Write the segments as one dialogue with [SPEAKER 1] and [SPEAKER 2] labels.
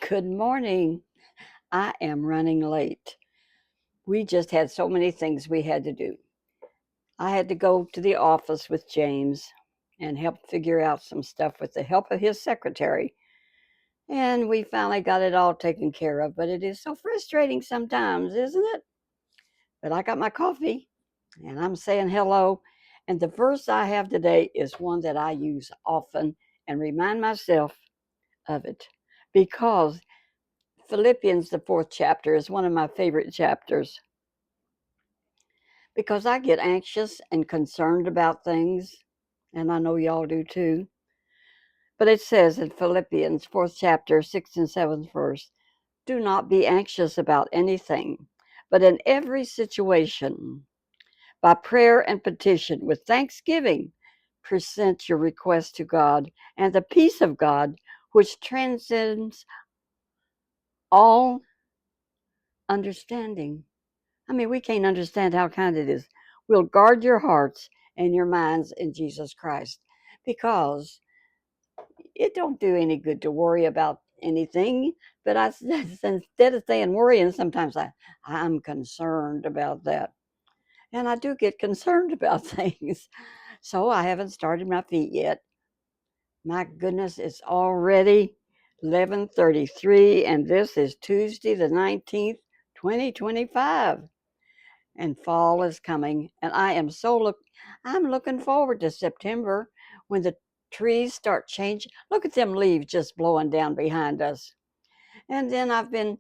[SPEAKER 1] Good morning. I am running late. We just had so many things we had to do. I had to go to the office with James and help figure out some stuff with the help of his secretary. And we finally got it all taken care of, but it is so frustrating sometimes, isn't it? But I got my coffee and I'm saying hello. And the verse I have today is one that I use often and remind myself of it because Philippians, the fourth chapter, is one of my favorite chapters because I get anxious and concerned about things, and I know y'all do too. But it says in Philippians, fourth chapter, sixth and seventh verse, do not be anxious about anything, but in every situation, by prayer and petition, with thanksgiving, present your request to God, and the peace of God, which transcends all understanding. I mean, we can't understand how kind it is. Will guard your hearts and your minds in Jesus Christ because it don't do any good to worry about anything. But instead of saying worrying, sometimes I'm concerned about that. And I do get concerned about things. So I haven't started my feet yet. My goodness, it's already 11:33 and this is Tuesday the 19th, 2025. And fall is coming and I'm looking forward to September when the trees start changing. Look at them leaves just blowing down behind us. And then I've been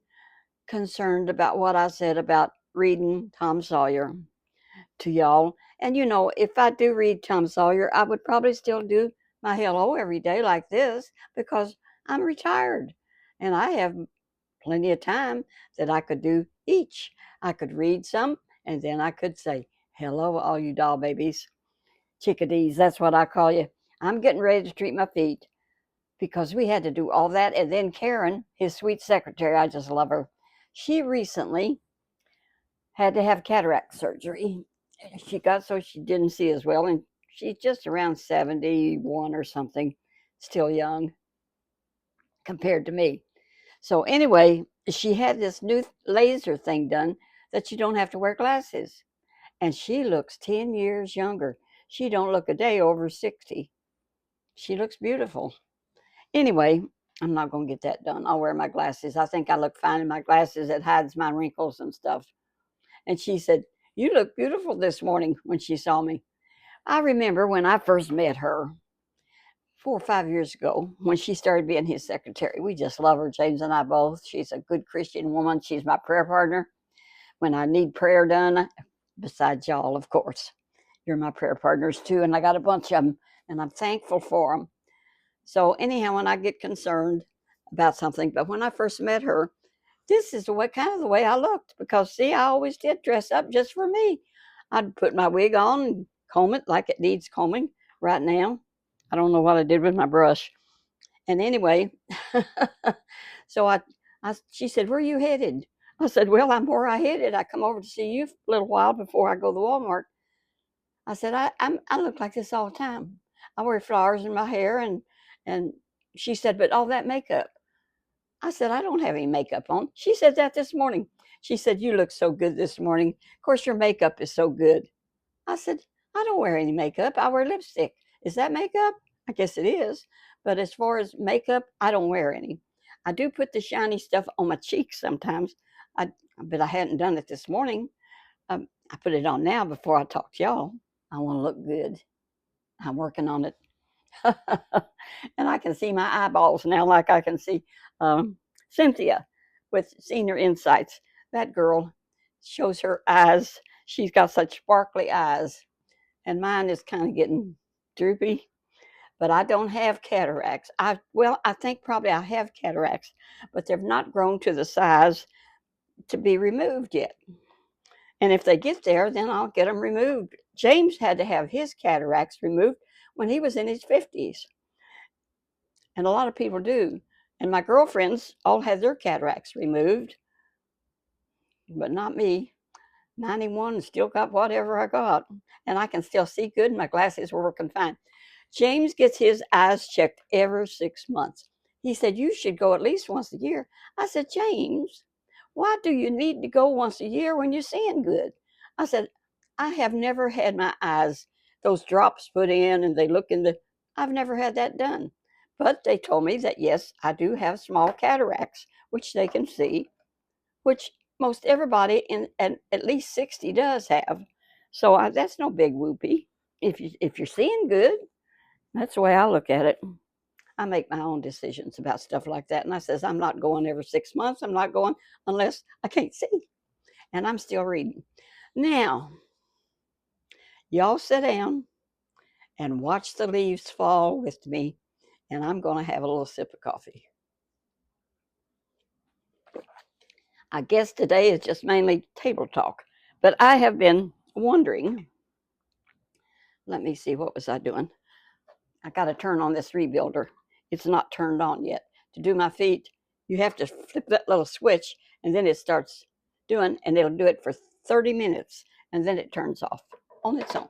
[SPEAKER 1] concerned about what I said about reading Tom Sawyer to y'all. And if I do read Tom Sawyer, I would probably still do my hello every day like this because I'm retired and I have plenty of time that I could do each. I could read some and then I could say, hello, all you doll babies, chickadees, that's what I call you. I'm getting ready to treat my feet because we had to do all that. And then Karen, his sweet secretary, I just love her. She recently had to have cataract surgery. She got so she didn't see as well. And she's just around 71 or something, still young compared to me. So anyway, she had this new laser thing done that you don't have to wear glasses. And she looks 10 years younger. She don't look a day over 60. She looks beautiful. Anyway, I'm not going to get that done. I'll wear my glasses. I think I look fine in my glasses. It hides my wrinkles and stuff. And she said, you look beautiful this morning when she saw me. I remember when I first met her 4 or 5 years ago when she started being his secretary. We just love her, James and I both. She's a good Christian woman. She's my prayer partner when I need prayer done, besides y'all, of course. You're my prayer partners too, and I got a bunch of them, and I'm thankful for them. So anyhow, when I get concerned about something, but when I first met her, this is the way I looked because see, I always did dress up just for me. I'd put my wig on and comb it like it needs combing right now. I don't know what I did with my brush. And anyway, so she said, "Where are you headed?" I said, "Well, I'm where I headed. I come over to see you a little while before I go to Walmart." I said, I look like this all the time. I wear flowers in my hair." And she said, "But all that makeup." I said, "I don't have any makeup on." She said that this morning. She said, "You look so good this morning. Of course, your makeup is so good." I said, "I don't wear any makeup. I wear lipstick. Is that makeup?" I guess it is. But as far as makeup, I don't wear any. I do put the shiny stuff on my cheeks sometimes. But I hadn't done it this morning. I put it on now before I talk to y'all. I want to look good. I'm working on it. And I can see my eyeballs now, like I can see Cynthia with Senior Insights. That girl shows her eyes. She's got such sparkly eyes, and mine is kind of getting droopy. But I don't have cataracts. I think probably I have cataracts, but they've not grown to the size to be removed yet. And if they get there, then I'll get them removed. James had to have his cataracts removed when he was in his 50s. And a lot of people do. And my girlfriends all had their cataracts removed, but not me. 91 and still got whatever I got. And I can still see good. My glasses were working fine. James gets his eyes checked every 6 months. He said, you should go at least once a year. I said, James, why do you need to go once a year when you're seeing good? I said, I have never had my eyes, those drops put in and they look in the, I've never had that done. But they told me that, yes, I do have small cataracts, which they can see, which most everybody at least 60 does have. So that's no big whoopee. If you're seeing good, that's the way I look at it. I make my own decisions about stuff like that. And I says, I'm not going every 6 months. I'm not going unless I can't see. And I'm still reading. Now, y'all sit down and watch the leaves fall with me. And I'm going to have a little sip of coffee. I guess today is just mainly table talk. But I have been wondering, let me see, what was I doing? I got to turn on this rebuilder. It's not turned on yet. To do my feet, you have to flip that little switch and then it starts doing, and it'll do it for 30 minutes and then it turns off on its own.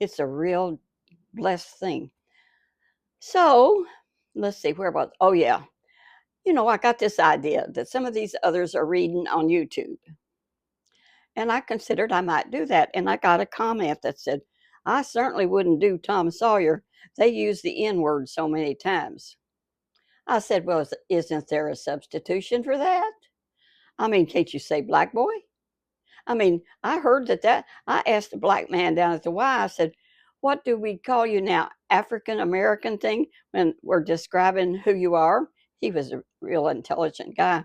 [SPEAKER 1] It's a real blessed thing. So let's see, where was, oh yeah. I got this idea that some of these others are reading on YouTube. And I considered I might do that. And I got a comment that said, I certainly wouldn't do Tom Sawyer. They use the N word so many times. I said, well, isn't there a substitution for that? I mean, can't you say black boy? I mean, I heard that I asked the black man down at the Y, I said, what do we call you now? African American thing when we're describing who you are? He was a real intelligent guy.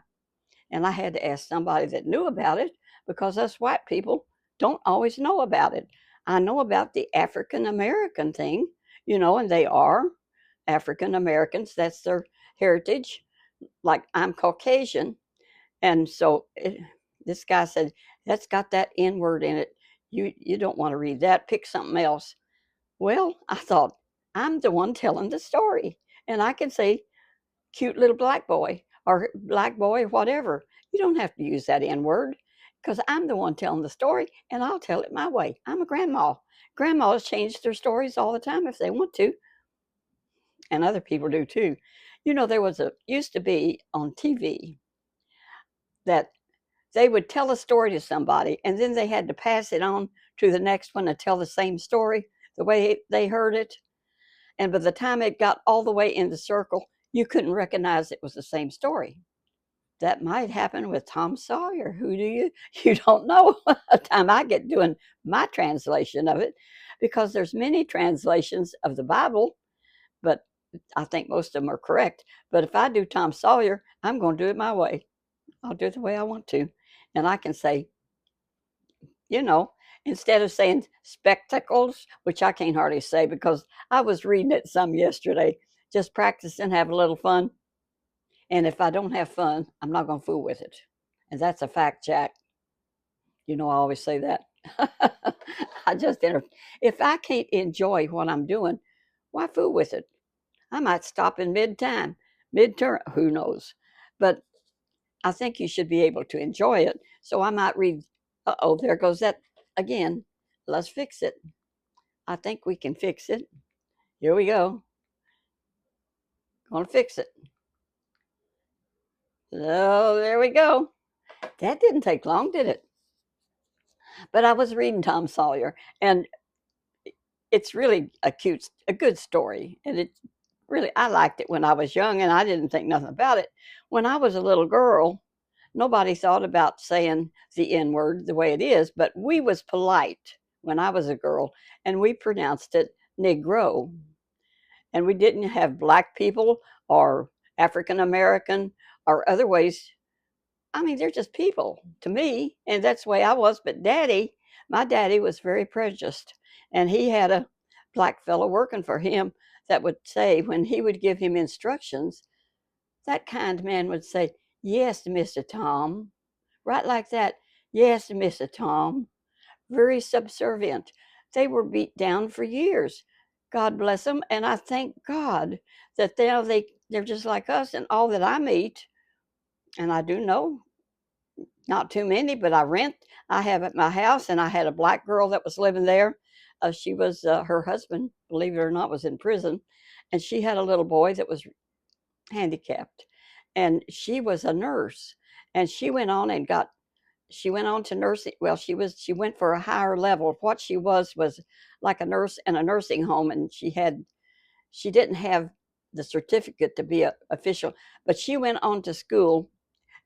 [SPEAKER 1] And I had to ask somebody that knew about it because us white people don't always know about it. I know about the African American thing, and they are African Americans. That's their heritage. Like I'm Caucasian. And so this guy said, that's got that N word in it. You don't want to read that. Pick something else. Well, I thought, I'm the one telling the story. And I can say, cute little black boy or black boy, whatever. You don't have to use that N word because I'm the one telling the story and I'll tell it my way. I'm a grandma. Grandmas change their stories all the time if they want to, and other people do too. There used to be on TV that they would tell a story to somebody and then they had to pass it on to the next one to tell the same story the way they heard it. And by the time it got all the way in the circle, you couldn't recognize it was the same story. That might happen with Tom Sawyer. Who do you don't know a time I get doing my translation of it, because there's many translations of the Bible, but I think most of them are correct. But if I do Tom Sawyer, I'm going to do it my way. I'll do it the way I want to. And I can say, instead of saying spectacles, which I can't hardly say because I was reading it some yesterday, just practicing, have a little fun. And if I don't have fun, I'm not going to fool with it. And that's a fact, Jack. I always say that. If I can't enjoy what I'm doing, why fool with it? I might stop in mid-turn, who knows? But I think you should be able to enjoy it. So I might read, there goes that again. Let's fix it. I think we can fix it. Here we go. Gonna fix it. Oh, there we go. That didn't take long, did it? But I was reading Tom Sawyer, and it's really a good story. And I liked it when I was young, and I didn't think nothing about it. When I was a little girl, nobody thought about saying the N word the way it is, but we was polite when I was a girl, and we pronounced it NEGRO. And we didn't have black people or African American or other ways. I mean, they're just people to me, and that's the way I was. But my daddy was very prejudiced, and he had a black fellow working for him that would say, when he would give him instructions, that kind man would say, yes, Mr. Tom, right like that. Yes, Mr. Tom. Very subservient. They were beat down for years. God bless them, and I thank God that they're just like us, and all that I meet, and I do know not too many, but I have at my house, and I had a black girl that was living there. She was her husband, believe it or not, was in prison, and she had a little boy that was handicapped, and she was a nurse, and she went on to nursing. Well, she went for a higher level. What she was like a nurse in a nursing home, and she didn't have the certificate to be an official, but she went on to school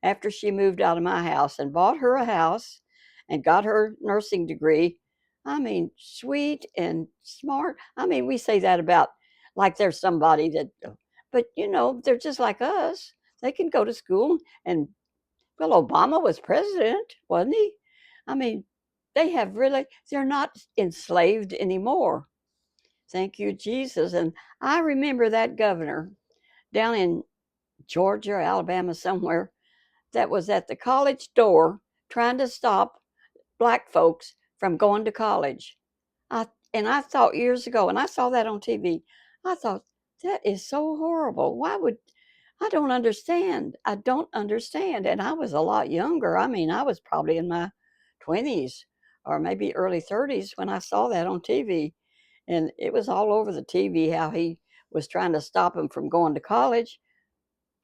[SPEAKER 1] after she moved out of my house and bought her a house and got her nursing degree. I mean, sweet and smart. I mean, we say that about like there's somebody that, but they're just like us. They can go to school and, well, Obama was president, wasn't he? I mean, they're not enslaved anymore. Thank you, Jesus. And I remember that governor down in Georgia or Alabama somewhere that was at the college door trying to stop black folks from going to college. I thought years ago, and I saw that on TV, I thought, that is so horrible. Why would I don't understand. I don't understand. And I was a lot younger. I mean, I was probably in my 20s or maybe early 30s when I saw that on TV. And it was all over the TV how he was trying to stop him from going to college.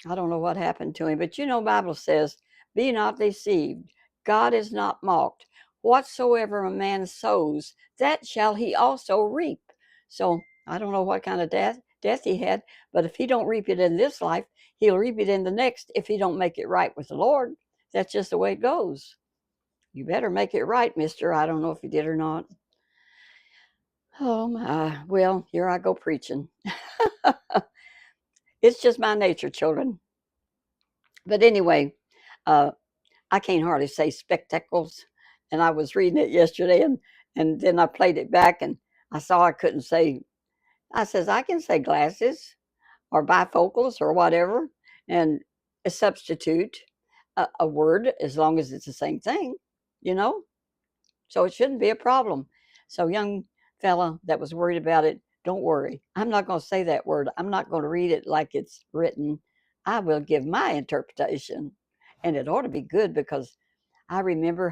[SPEAKER 1] I don't know what happened to him, but Bible says, "Be not deceived. God is not mocked. Whatsoever a man sows, that shall he also reap." So I don't know what kind of death he had, but if he don't reap it in this life, he'll reap it in the next if he don't make it right with the Lord. That's just the way it goes. You better make it right, mister. I don't know if you did or not. Oh my. Well, here I go preaching. It's just my nature, children. But anyway, uh, I can't hardly say spectacles. And I was reading it yesterday, and then I played it back, and I saw I couldn't say. I says I can say glasses or bifocals or whatever, and a substitute a word as long as it's the same thing, you know. So it shouldn't be a problem. So young fella that was worried about it, don't worry. I'm not going to say that word. I'm not going to read it like it's written. I will give my interpretation, and it ought to be good because I remember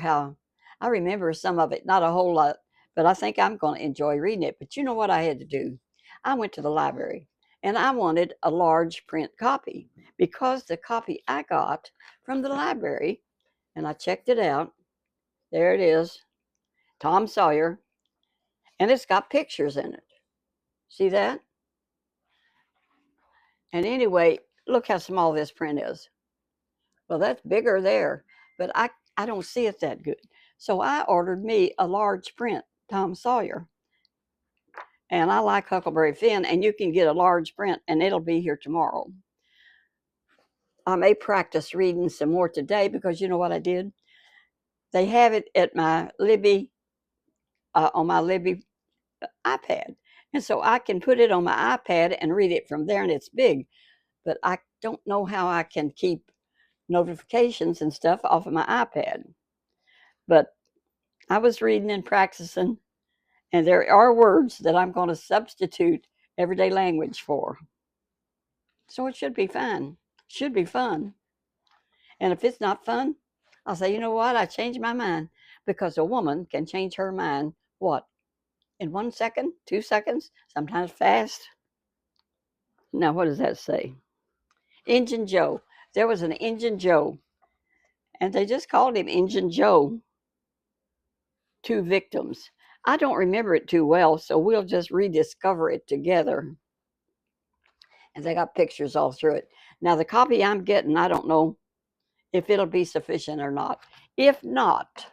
[SPEAKER 1] some of it, not a whole lot, but I think I'm going to enjoy reading it. But you know what I had to do? I went to the library and I wanted a large print copy because the copy I got from the library, and I checked it out. There it is, Tom Sawyer, and it's got pictures in it. See that? And anyway, look how small this print is. Well, that's bigger there, but I don't see it that good. So I ordered me a large print, Tom Sawyer. And I like Huckleberry Finn, and you can get a large print, and it'll be here tomorrow. I may practice reading some more today because you know what I did? They have it at my Libby, on my Libby iPad. And so I can put it on my iPad and read it from there, and it's big. But I don't know how I can keep notifications and stuff off of my iPad. But I was reading and practicing, and there are words that I'm going to substitute everyday language for. So it should be fun. Should be fun. And if it's not fun, I'll say, you know what? I changed my mind because a woman can change her mind, what, in 1 second, 2 seconds, sometimes fast. Now, what does that say? Injun Joe. There was an Injun Joe, and they just called him Injun Joe. Two victims. I don't remember it too well, so we'll just rediscover it together. And they got pictures all through it. Now, the copy I'm getting, I don't know if it'll be sufficient or not. If not,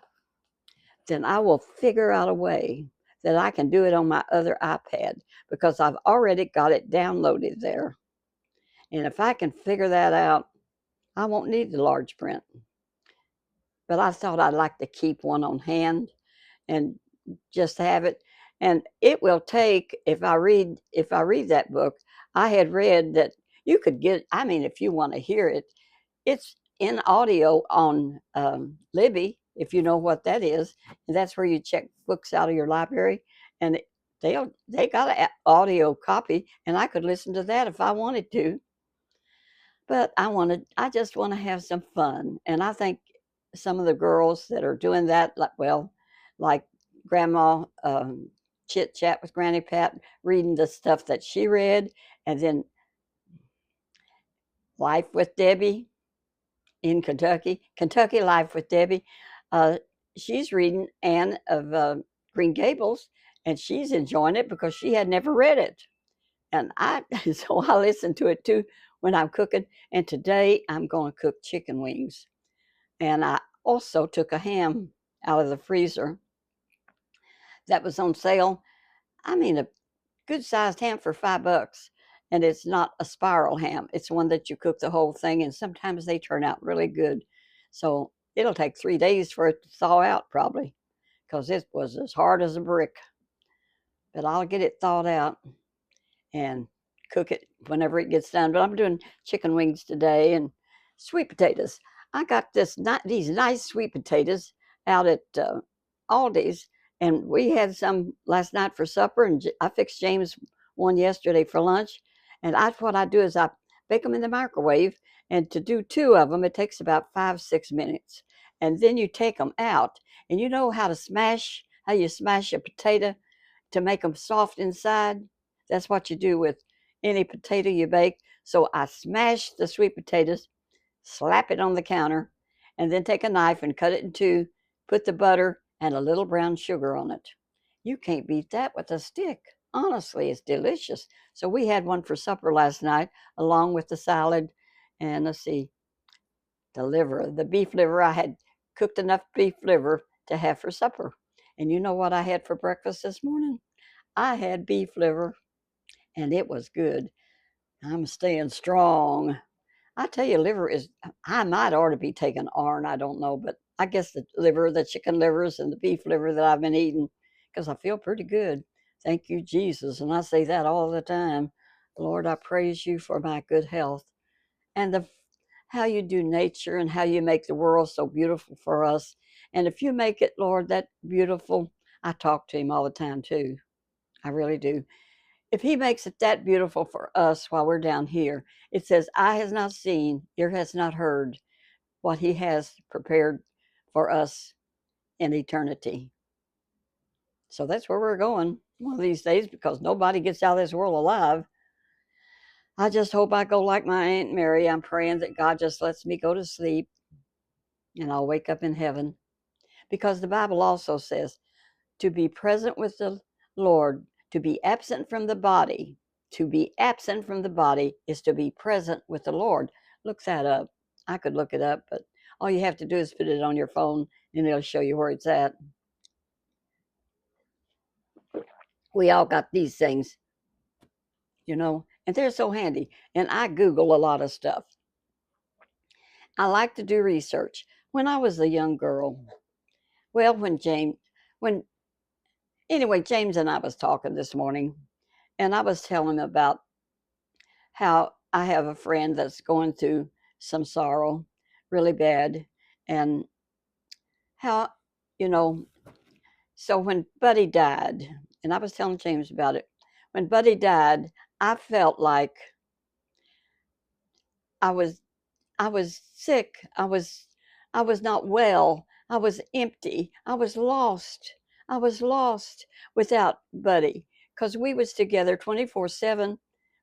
[SPEAKER 1] then I will figure out a way that I can do it on my other iPad because I've already got it downloaded there. And if I can figure that out, I won't need the large print. But I thought I'd like to keep one on hand and just have it. And it will take, if I read that book, I had read that you could get, I mean, if you want to hear it, it's in audio on Libby, if you know what that is. And that's where you check books out of your library. And they got an audio copy, and I could listen to that if I wanted to. But I just want to have some fun. And I think some of the girls that are doing that, like Grandma Chit Chat with Granny Pat, reading the stuff that she read, and then Life with Debbie in Kentucky. Kentucky Life with Debbie. Uh, she's reading Anne of Green Gables, and she's enjoying it because she had never read it. And I so I listen to it too when I'm cooking. And today I'm going to cook chicken wings. And I also took a ham out of the freezer that was on sale. I mean, a good sized ham for $5. And it's not a spiral ham, it's one that you cook the whole thing. And sometimes they turn out really good. So it'll take 3 days for it to thaw out, probably, because it was as hard as a brick. But I'll get it thawed out and cook it whenever it gets done. But I'm doing chicken wings today and sweet potatoes. I got these nice sweet potatoes out at Aldi's, and we had some last night for supper, and I fixed James one yesterday for lunch. And what I do is I bake them in the microwave, and to do two of them, it takes about 5-6 minutes. And then you take them out, and you know how you smash a potato to make them soft inside. That's what you do with any potato you bake. So I smash the sweet potatoes, slap it on the counter, and then take a knife and cut it in two, put the butter and a little brown sugar on it. You can't beat that with a stick. Honestly, it's delicious. So we had one for supper last night, along with the salad. And let's see, the beef liver. I had cooked enough beef liver to have for supper. And you know what I had for breakfast this morning? I had beef liver, and it was good. I'm staying strong. I tell you, liver is, I might ought to be taking iron. I don't know, but I guess the chicken livers and the beef liver that I've been eating, because I feel pretty good. Thank you, Jesus. And I say that all the time. Lord, I praise you for my good health and how you do nature and how you make the world so beautiful for us. And if you make it, Lord, that beautiful, I talk to him all the time too. I really do. If he makes it that beautiful for us while we're down here, it says, eye has not seen, ear has not heard what he has prepared for us in eternity. So that's where we're going one of these days, because nobody gets out of this world alive. I just hope I go like my Aunt Mary. I'm praying that God just lets me go to sleep and I'll wake up in heaven. Because the Bible also says to be present with the Lord, to be absent from the body. To be absent from the body is to be present with the Lord. Look that up. I could look it up, but all you have to do is put it on your phone and it'll show you where it's at. We all got these things, and they're so handy. And I Google a lot of stuff. I like to do research. When I was a young girl, well, when anyway, James and I was talking this morning, and I was telling him about how I have a friend that's going through some sorrow really bad, and how, you know, so when Buddy died, and I was telling James about it, when Buddy died, I felt like I was I was sick. I was not well. I was empty. I was lost. I was lost without Buddy, because we was together 24/7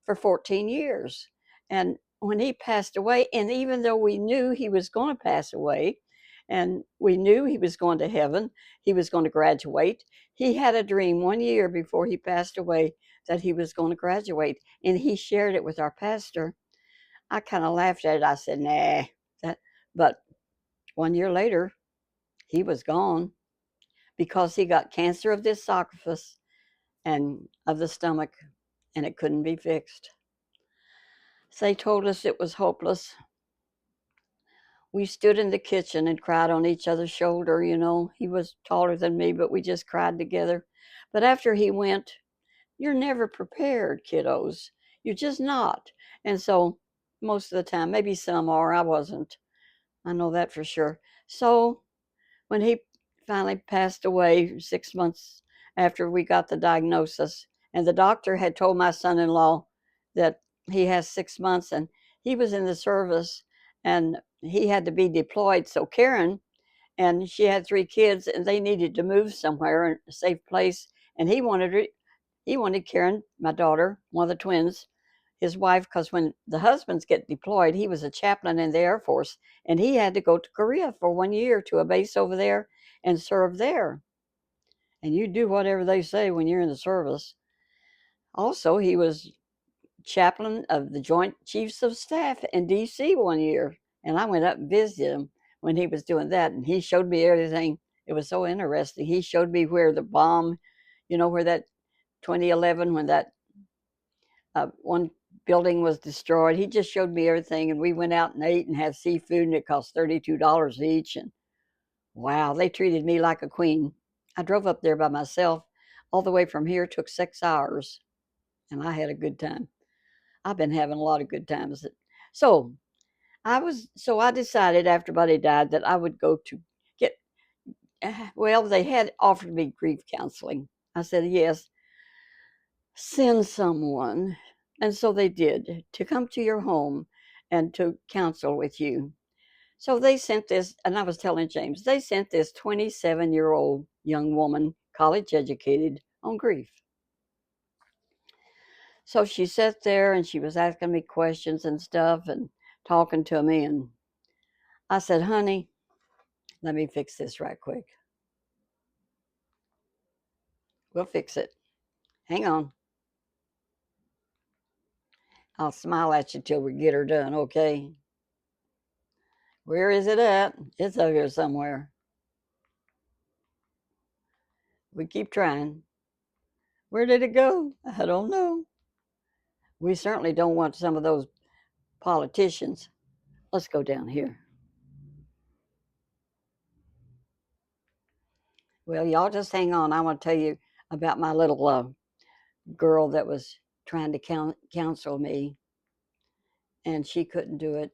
[SPEAKER 1] for 14 years. And when he passed away, and even though we knew he was going to pass away, and we knew he was going to heaven, he was going to graduate. He had a dream 1 year before he passed away that he was going to graduate, and he shared it with our pastor. I kind of laughed at it. I said, nah, that, but 1 year later, he was gone because he got cancer of the esophagus and of the stomach, and it couldn't be fixed. So they told us it was hopeless. We stood in the kitchen and cried on each other's shoulder. He was taller than me, but we just cried together. But after he went, you're never prepared, kiddos. You're just not. And so most of the time, maybe some are, I wasn't. I know that for sure. So when he finally passed away 6 months after we got the diagnosis, and the doctor had told my son-in-law that he has 6 months, and he was in the service, and he had to be deployed. So Karen, and she had 3 kids, and they needed to move somewhere in a safe place, and he wanted Karen, my daughter, one of the twins, his wife, because when the husbands get deployed, he was a chaplain in the Air Force, and he had to go to Korea for 1 year to a base over there and serve there. And you do whatever they say when you're in the service. Also, he was chaplain of the Joint Chiefs of Staff in D.C. 1 year, and I went up and visited him when he was doing that, and he showed me everything. It was so interesting. He showed me where the bomb, where that 2011 when that one building was destroyed. He just showed me everything, and we went out and ate and had seafood, and it cost $32 each. And wow, they treated me like a queen. I drove up there by myself. All the way from here took 6 hours, and I had a good time. I've been having a lot of good times. So I decided after Buddy died that I would go to get. Well, they had offered me grief counseling. I said yes. Send someone, and so they did, to come to your home and to counsel with you. So they sent this, and I was telling James, they sent this 27-year-old young woman, college educated, on grief. So she sat there and she was asking me questions and stuff and talking to me. And I said, honey, let me fix this right quick. We'll fix it. Hang on. I'll smile at you till we get her done, okay? Where is it at? It's over here somewhere. We keep trying. Where did it go? I don't know. We certainly don't want some of those politicians. Let's go down here. Well, y'all just hang on. I want to tell you about my little girl that was trying to counsel me, and she couldn't do it.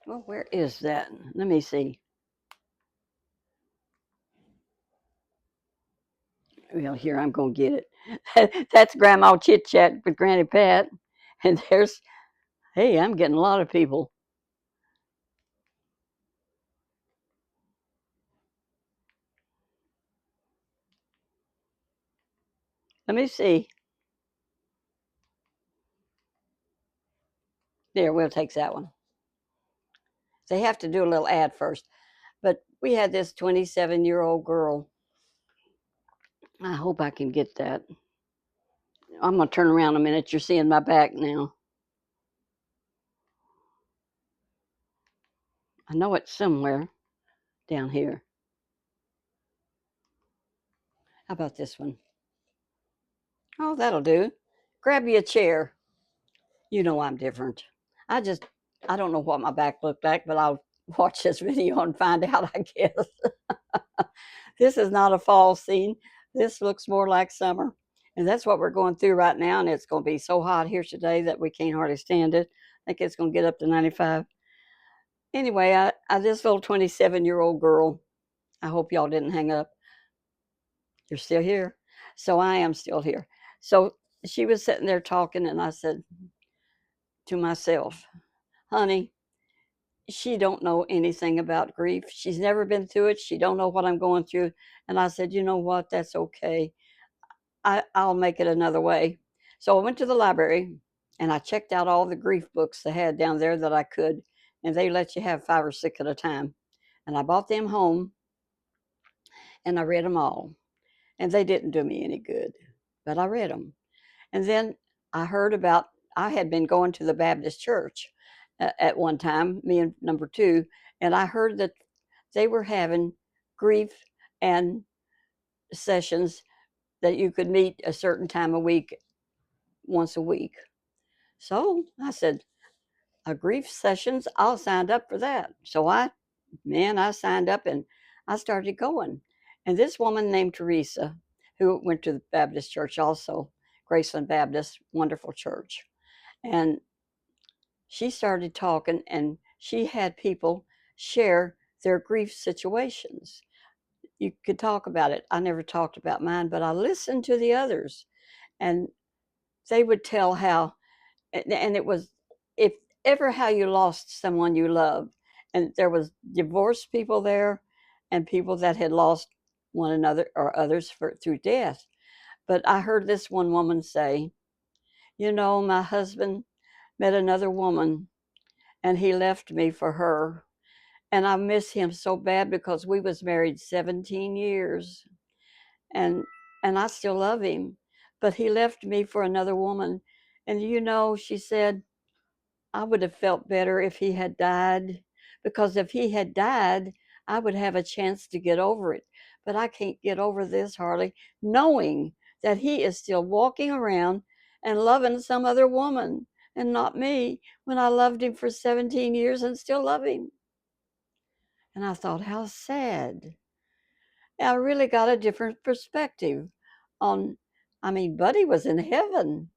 [SPEAKER 1] Well, where is that? Let me see. Well, here, I'm going to get it. That's Grandma Chit Chat with Granny Pat. And hey, I'm getting a lot of people. Let me see. There, we'll take that one. They have to do a little ad first. But we had this 27-year-old girl. I hope I can get that. I'm going to turn around a minute. You're seeing my back now. I know it's somewhere down here. How about this one? Oh, that'll do. Grab you a chair. You know I'm different. I just, I don't know what my back looked like, but I'll watch this video and find out, I guess. This is not a fall scene. This looks more like summer. And that's what we're going through right now. And it's going to be so hot here today that we can't hardly stand it. I think it's going to get up to 95. Anyway, this little 27-year-old girl, I hope y'all didn't hang up. You're still here. So I am still here. So she was sitting there talking, and I said to myself, honey, she don't know anything about grief. She's never been through it. She don't know what I'm going through. And I said, you know what? That's okay. I'll make it another way. So I went to the library and I checked out all the grief books they had down there that I could. And they let you have 5 or 6 at a time. And I bought them home and I read them all. And they didn't do me any good, but I read them. And then I heard about, I had been going to the Baptist church at one time, me and number 2, and I heard that they were having grief and sessions that you could meet a certain time a week, once a week. So I said, a grief sessions, I'll sign up for that. So I signed up and I started going. And this woman named Teresa, who went to the Baptist church also, Graceland Baptist, wonderful church. And she started talking and she had people share their grief situations. You could talk about it. I never talked about mine, but I listened to the others. And they would tell how, and it was, if ever how you lost someone you loved. And there was divorced people there and people that had lost one another or others through death. But I heard this one woman say, you know, my husband met another woman and he left me for her. And I miss him so bad because we was married 17 years and I still love him. But he left me for another woman. And you know, she said, I would have felt better if he had died, because if he had died, I would have a chance to get over it. But I can't get over this, Harley, knowing that he is still walking around and loving some other woman and not me, when I loved him for 17 years and still love him. And I thought, how sad. I really got a different perspective on, I mean, Buddy was in heaven.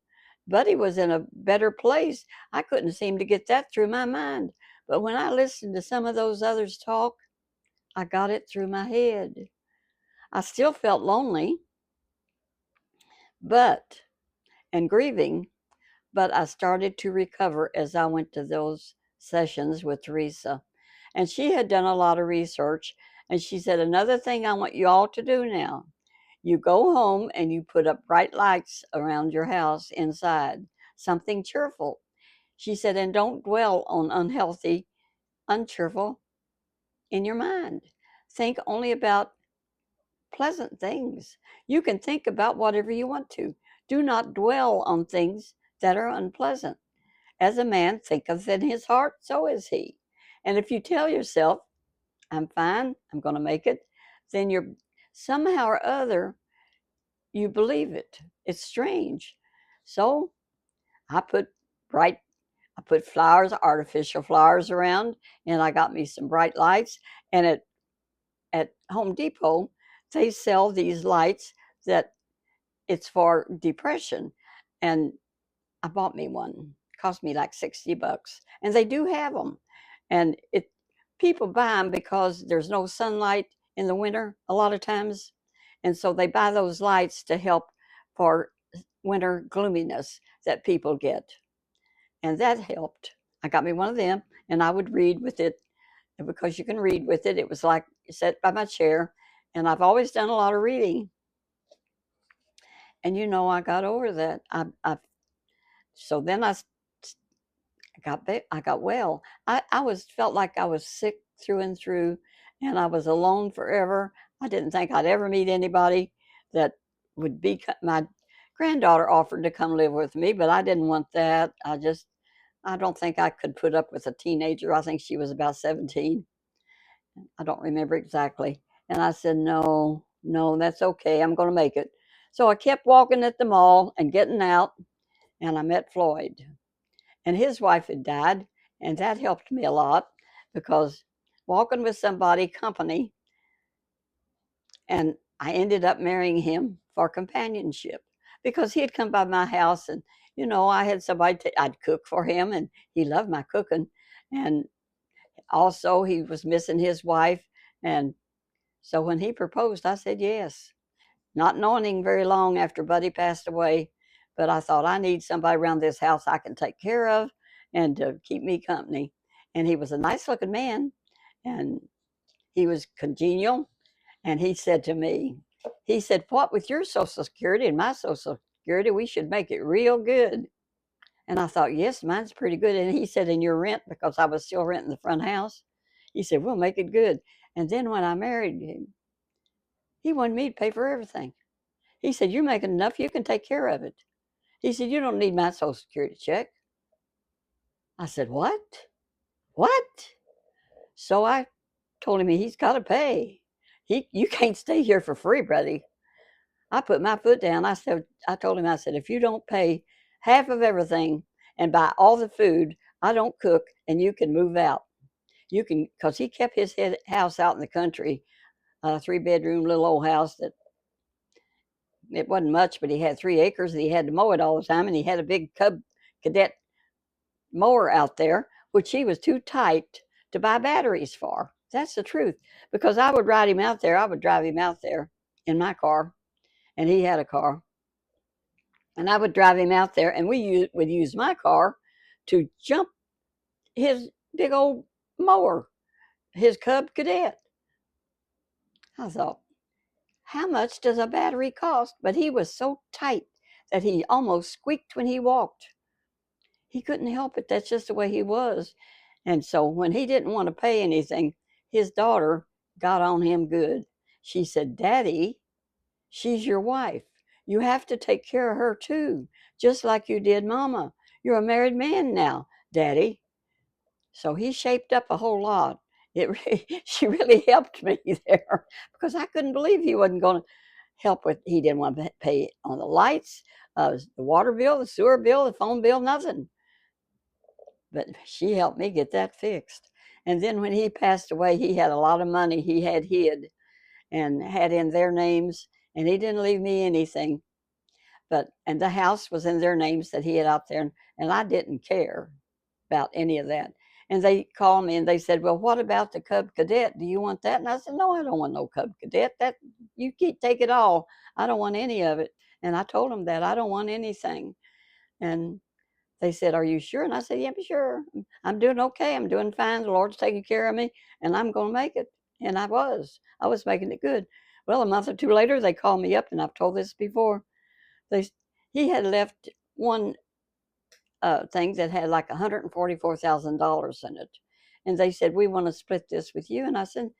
[SPEAKER 1] Buddy was in a better place. I couldn't seem to get that through my mind. But when I listened to some of those others talk, I got it through my head. I still felt lonely, but, and grieving, but I started to recover as I went to those sessions with Teresa. And she had done a lot of research. And she said, another thing I want you all to do now, you go home and you put up bright lights around your house inside, something cheerful. She said, and don't dwell on unhealthy, uncheerful in your mind. Think only about pleasant things. You can think about whatever you want to. Do not dwell on things that are unpleasant. As a man thinketh in his heart, so is he. And if you tell yourself, I'm fine, I'm going to make it, then you're somehow or other, you believe it. It's strange. So I put bright I put flowers, artificial flowers around, and I got me some bright lights. And at Home Depot, they sell these lights that it's for depression. And I bought me one. It cost me like $60. And they do have them. And people buy them because there's no sunlight in the winter a lot of times. And so they buy those lights to help for winter gloominess that people get. And that helped. I got me one of them, and I would read with it, because you can read with it. It was like set by my chair, and I've always done a lot of reading. And you know, I got over that. So then I got well. I was felt like I was sick through and through, and I was alone forever. I didn't think I'd ever meet anybody that would be my granddaughter offered to come live with me, but I didn't want that. I don't think I could put up with a teenager. I think she was about 17. I don't remember exactly. And I said, no, no, that's okay. I'm going to make it. So I kept walking at the mall and getting out, and I met Floyd. And his wife had died, and that helped me a lot, because walking with somebody, company, and I ended up marrying him for companionship, because he had come by my house, and you know, I had somebody I'd cook for him, and he loved my cooking. And also, he was missing his wife. And so when he proposed, I said yes, not knowing him very long after Buddy passed away. But I thought, I need somebody around this house I can take care of and to keep me company. And he was a nice looking man, and he was congenial. And he said to me, he said, what with your Social Security and my Social Security, we should make it real good. And I thought, yes, mine's pretty good. And he said, and your rent, because I was still renting the front house, he said, we'll make it good. And then when I married him, he wanted me to pay for everything. He said, you're making enough, you can take care of it. He said, you don't need my Social Security check. I said, what? What? So I told him he's got to pay. You can't stay here for free, buddy. I put my foot down. I told him, I said, if you don't pay half of everything and buy all the food, I don't cook, and you can move out. You can, because he kept his house out in the country, a 3-bedroom little old house that it wasn't much, but he had 3 acres and he had to mow it all the time. And he had a big Cub Cadet mower out there, which he was too tight to buy batteries for. That's the truth. Because I would ride him out there, I would drive him out there in my car, and he had a car. And I would drive him out there, and we would use my car to jump his big old mower, his Cub Cadet. I thought, how much does a battery cost? But he was so tight that he almost squeaked when he walked. He couldn't help it. That's just the way he was. And so when he didn't want to pay anything, his daughter got on him good. She said, Daddy, she's your wife. You have to take care of her too, just like you did Mama. You're a married man now, Daddy. So he shaped up a whole lot. She really helped me there because I couldn't believe he wasn't going to help with. He didn't want to pay on the lights, the water bill, the sewer bill, the phone bill, nothing. But she helped me get that fixed. And then when he passed away, he had a lot of money he had hid and had in their names, and he didn't leave me anything. And the house was in their names that he had out there, and I didn't care about any of that. And they called me and they said, "Well, what about the Cub Cadet? Do you want that?" And I said, "No, I don't want no Cub Cadet. That you take it all. I don't want any of it." And I told them that I don't want anything. And they said, "Are you sure?" And I said, "Yeah, I'm sure. I'm doing okay. I'm doing fine. The Lord's taking care of me, and I'm going to make it." And I was. I was making it good. Well, a month or two later, they called me up, and I've told this before. They He had left one thing that had like $144,000 in it, and they said, "We want to split this with you." And I said,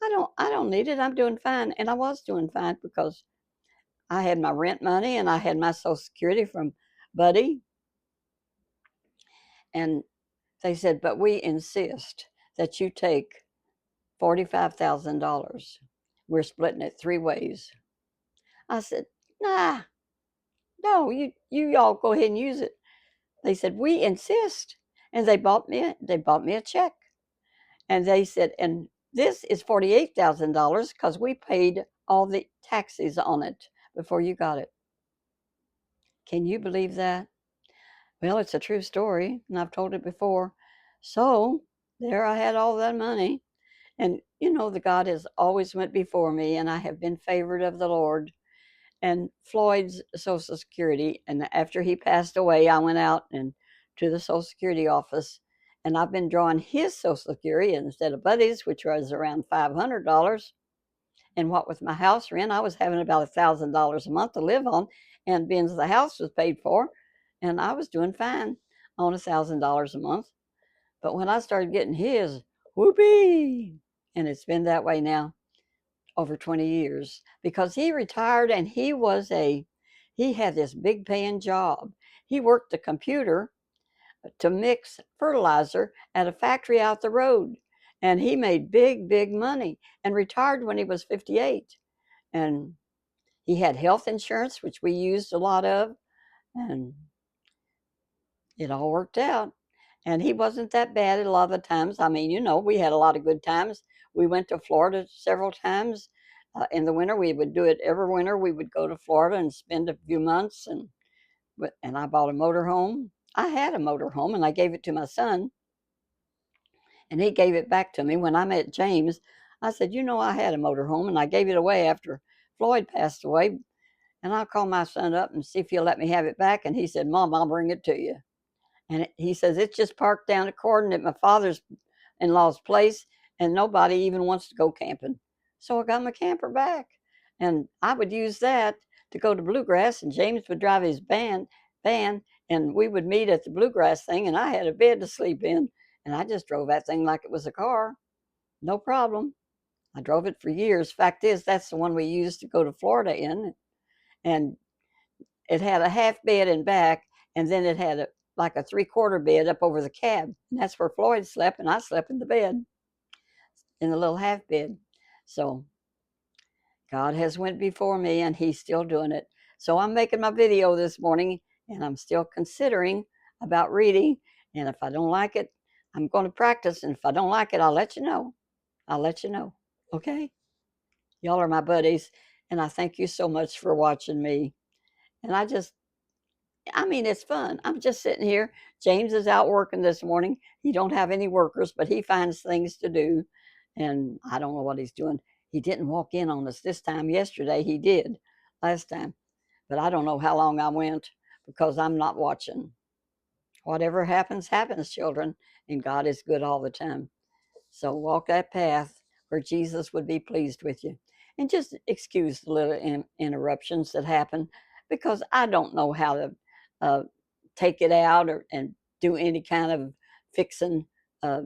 [SPEAKER 1] I don't need it. I'm doing fine." And I was doing fine because I had my rent money and I had my Social Security from Buddy. And they said, "But we insist that you take $45,000. We're splitting it three ways." I said, "Nah, no, you all go ahead and use it." They said, "We insist." And they bought me a check. And they said, "And this is $48,000 because we paid all the taxes on it before you got it." Can you believe that? Well, it's a true story, and I've told it before. So there I had all that money. And the God has always went before me, and I have been favored of the Lord. And Floyd's Social Security, and after he passed away, I went out and to the Social Security office, and I've been drawing his Social Security instead of Buddy's, which was around $500. And what with my house rent, I was having about $1,000 a month to live on, and being the house was paid for, and I was doing fine on $1,000 a month. But when I started getting his, whoopee, and it's been that way now over 20 years because he retired and he had this big paying job. He worked the computer to mix fertilizer at a factory out the road, and he made big money and retired when he was 58. And he had health insurance, which we used a lot of, and it all worked out. And he wasn't that bad a lot of the times. I mean, we had a lot of good times. We went to Florida several times. In the winter, we would do it every winter. We would go to Florida and spend a few months. And I bought a motor home. I had a motor home, and I gave it to my son, and he gave it back to me when I met James. I said, I had a motor home, and I gave it away after Floyd passed away. And I'll call my son up and see if he'll let me have it back. And he said, "Mom, I'll bring it to you." And he says, "It's just parked down the corner at my father's in law's place, and nobody even wants to go camping." So I got my camper back. And I would use that to go to Bluegrass, and James would drive his van, and we would meet at the Bluegrass thing, and I had a bed to sleep in. And I just drove that thing like it was a car. No problem. I drove it for years. Fact is, that's the one we used to go to Florida in. And it had a half bed in back, and then it had like a three-quarter bed up over the cab. And that's where Floyd slept, and I slept in the bed, in the little half bed. So God has went before me, and he's still doing it. So I'm making my video this morning, and I'm still considering about reading. And if I don't like it, I'm going to practice. And if I don't like it, I'll let you know. I'll let you know. Okay? Y'all are my buddies, and I thank you so much for watching me. And I mean, it's fun. I'm just sitting here. James is out working this morning. He don't have any workers, but he finds things to do. And I don't know what he's doing. He didn't walk in on us this time. Yesterday he did, last time. But I don't know how long I went because I'm not watching. Whatever happens, happens, children. And God is good all the time. So walk that path where Jesus would be pleased with you. And just excuse the little interruptions that happen, because I don't know how to uh, take it out and do any kind of fixing uh,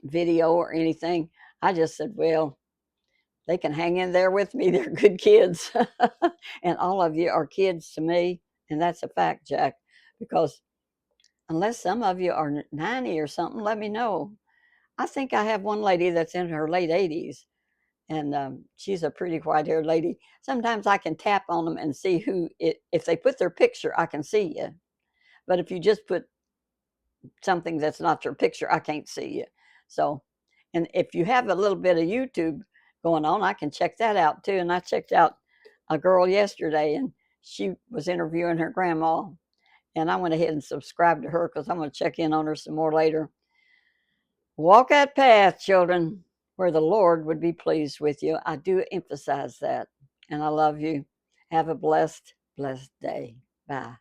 [SPEAKER 1] video or anything. I just said, well, they can hang in there with me. They're good kids. And all of you are kids to me. And that's a fact, Jack, because unless some of you are 90 or something, let me know. I think I have one lady that's in her late 80s, and she's a pretty white-haired lady. Sometimes I can tap on them and see if they put their picture, I can see you. But if you just put something that's not your picture, I can't see you. So, and if you have a little bit of YouTube going on, I can check that out too. And I checked out a girl yesterday, and she was interviewing her grandma, and I went ahead and subscribed to her because I'm going to check in on her some more later. Walk that path, children, where the Lord would be pleased with you. I do emphasize that. And I love you. Have a blessed, blessed day. Bye.